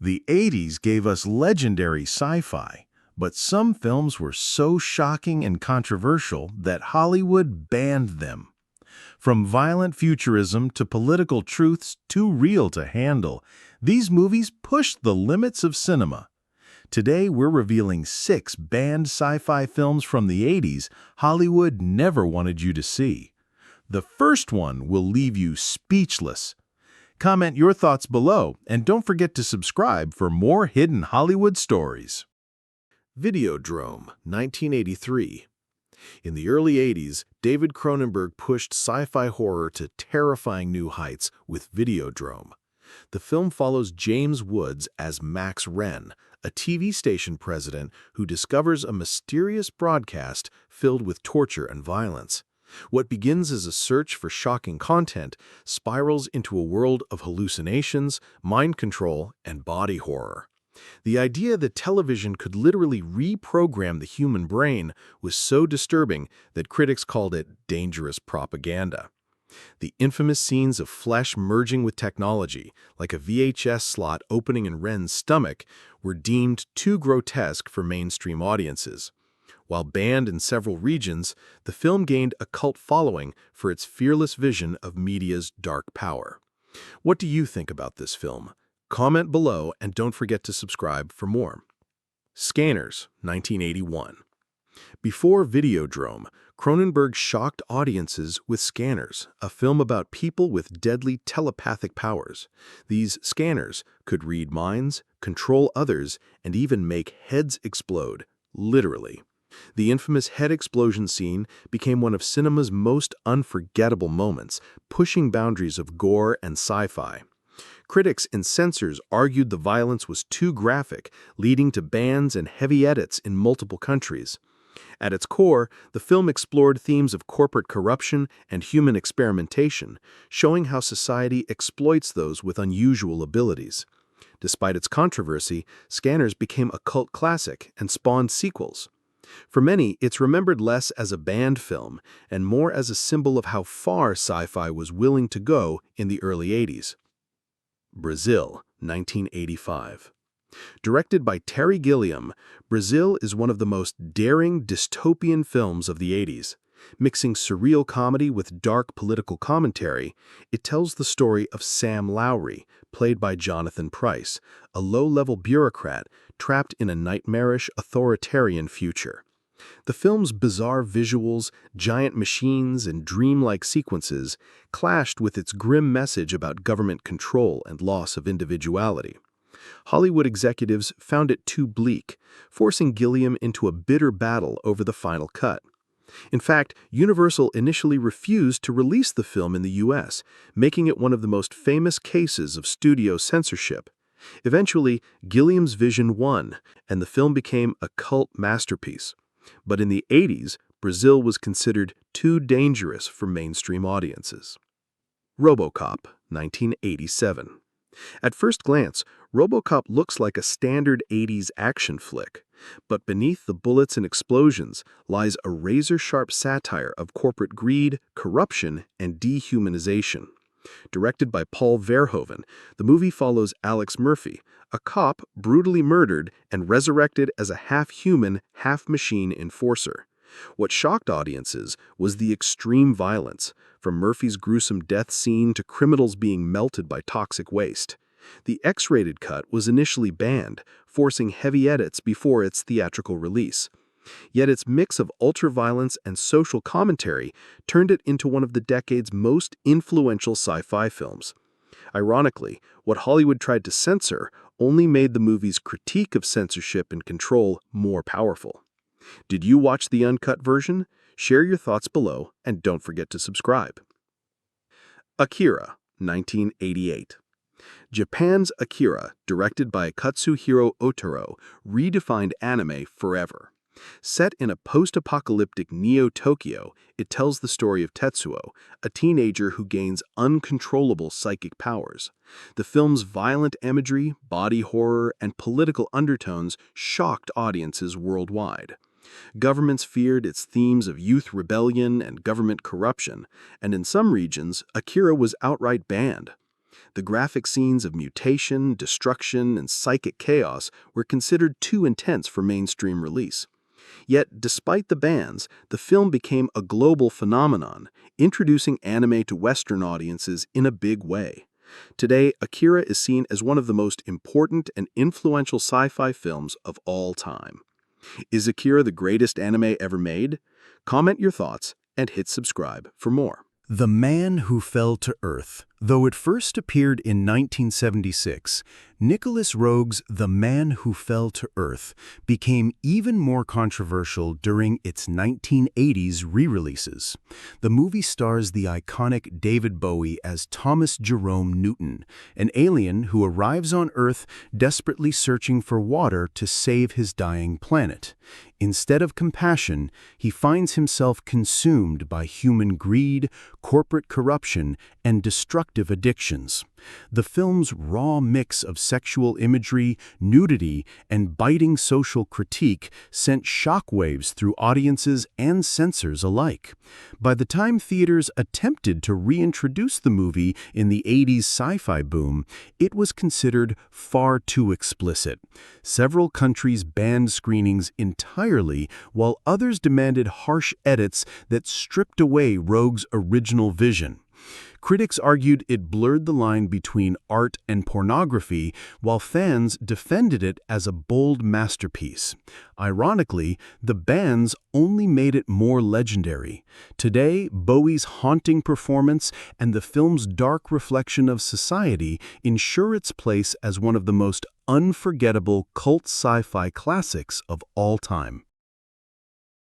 The 80s gave us legendary sci-fi, but some films were so shocking and controversial that Hollywood banned them. From violent futurism to political truths too real to handle, these movies pushed the limits of cinema. Today, we're revealing 6 banned sci-fi films from the 80s Hollywood never wanted you to see. The first one will leave you speechless. Comment your thoughts below, and don't forget to subscribe for more hidden Hollywood stories. Videodrome, 1983. In the early 80s, David Cronenberg pushed sci-fi horror to terrifying new heights with Videodrome. The film follows James Woods as Max Wren, a TV station president who discovers a mysterious broadcast filled with torture and violence. What begins as a search for shocking content spirals into a world of hallucinations, mind control, and body horror. The idea that television could literally reprogram the human brain was so disturbing that critics called it dangerous propaganda. The infamous scenes of flesh merging with technology, like a VHS slot opening in Wren's stomach, were deemed too grotesque for mainstream audiences. While banned in several regions, the film gained a cult following for its fearless vision of media's dark power. What do you think about this film? Comment below and don't forget to subscribe for more. Scanners, 1981. Before Videodrome, Cronenberg shocked audiences with Scanners, a film about people with deadly telepathic powers. These scanners could read minds, control others, and even make heads explode, literally. The infamous head explosion scene became one of cinema's most unforgettable moments, pushing boundaries of gore and sci-fi. Critics and censors argued the violence was too graphic, leading to bans and heavy edits in multiple countries. At its core, the film explored themes of corporate corruption and human experimentation, showing how society exploits those with unusual abilities. Despite its controversy, Scanners became a cult classic and spawned sequels. For many, it's remembered less as a banned film and more as a symbol of how far sci-fi was willing to go in the early 80s. Brazil, 1985. Directed by Terry Gilliam, Brazil is one of the most daring dystopian films of the 80s. Mixing surreal comedy with dark political commentary, it tells the story of Sam Lowry, played by Jonathan Pryce, a low-level bureaucrat trapped in a nightmarish authoritarian future. The film's bizarre visuals, giant machines, and dreamlike sequences clashed with its grim message about government control and loss of individuality. Hollywood executives found it too bleak, forcing Gilliam into a bitter battle over the final cut. In fact, Universal initially refused to release the film in the US, making it one of the most famous cases of studio censorship. Eventually, Gilliam's vision won, and the film became a cult masterpiece. But in the 80s, Brazil was considered too dangerous for mainstream audiences. Robocop, 1987. At first glance, Robocop looks like a standard 80s action flick, but beneath the bullets and explosions lies a razor-sharp satire of corporate greed, corruption, and dehumanization. Directed by Paul Verhoeven, the movie follows Alex Murphy, a cop brutally murdered and resurrected as a half-human, half-machine enforcer. What shocked audiences was the extreme violence, from Murphy's gruesome death scene to criminals being melted by toxic waste. The X-rated cut was initially banned, forcing heavy edits before its theatrical release. Yet its mix of ultra-violence and social commentary turned it into one of the decade's most influential sci-fi films. Ironically, what Hollywood tried to censor only made the movie's critique of censorship and control more powerful. Did you watch the uncut version? Share your thoughts below and don't forget to subscribe. Akira, 1988. Japan's Akira, directed by Katsuhiro Otaro, redefined anime forever. Set in a post-apocalyptic Neo-Tokyo, it tells the story of Tetsuo, a teenager who gains uncontrollable psychic powers. The film's violent imagery, body horror, and political undertones shocked audiences worldwide. Governments feared its themes of youth rebellion and government corruption, and in some regions, Akira was outright banned. The graphic scenes of mutation, destruction, and psychic chaos were considered too intense for mainstream release. Yet, despite the bans, the film became a global phenomenon, introducing anime to Western audiences in a big way. Today, Akira is seen as one of the most important and influential sci-fi films of all time. Is Akira the greatest anime ever made? Comment your thoughts and hit subscribe for more. The Man Who Fell to Earth. Though it first appeared in 1976, Nicholas Roeg's The Man Who Fell to Earth became even more controversial during its 1980s re-releases. The movie stars the iconic David Bowie as Thomas Jerome Newton, an alien who arrives on Earth desperately searching for water to save his dying planet. Instead of compassion, he finds himself consumed by human greed, corporate corruption, and destructive addictions. The film's raw mix of sexual imagery, nudity, and biting social critique sent shockwaves through audiences and censors alike. By the time theaters attempted to reintroduce the movie in the 80s sci-fi boom, it was considered far too explicit. Several countries banned screenings entirely, while others demanded harsh edits that stripped away Roeg's original vision. Critics argued it blurred the line between art and pornography, while fans defended it as a bold masterpiece. Ironically, the bans only made it more legendary. Today, Bowie's haunting performance and the film's dark reflection of society ensure its place as one of the most unforgettable cult sci-fi classics of all time.